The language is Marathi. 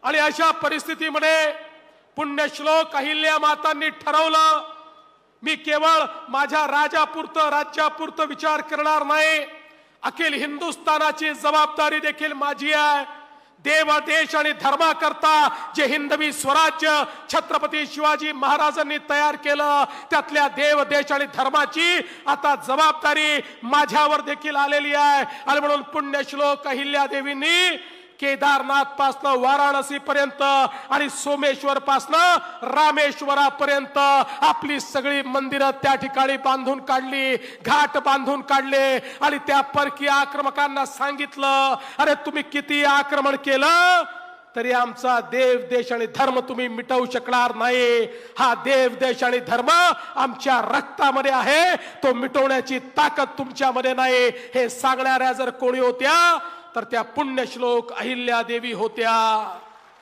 आणि अशा परिस्थितीमध्ये पुण्यश्लोक अहिल्या मातांनी ठरवलं, मी केवळ माझ्या राजापुरतं राज्यापुरतं विचार करणार नाही, अखिल हिंदुस्थानाची जबाबदारी देखील माझी आहे। देव देश आणि धर्माकरता जे हिंदवी स्वराज्य छत्रपती शिवाजी महाराजांनी तयार केलं, त्यातल्या देव देश आणि धर्माची आता जबाबदारी माझ्यावर देखील आलेली आहे। आणि म्हणून पुण्यश्लोक अहिल्या देवींनी केदारनाथ पासनं वाराणसी पर्यंत आणि सोमेश्वर पासनं रामेश्वरापर्यंत आपली सगळी मंदिरं त्या ठिकाणी बांधून काढली, घाट बांधून काढले आणि त्या परकीय आक्रमकांना सांगितलं, अरे तुम्ही किती आक्रमण केलं तरी आमचा देव देश आणि धर्म तुम्ही मिटवू शकणार नाही। हा देव देश आणि धर्म आमच्या रक्तामध्ये आहे, तो मिटवण्याची ताकद तुमच्यामध्ये नाही। हे सांगणाऱ्या जर कोणी होत्या तर त्या पुण्यश्लोक अहिल्या देवी होत्या।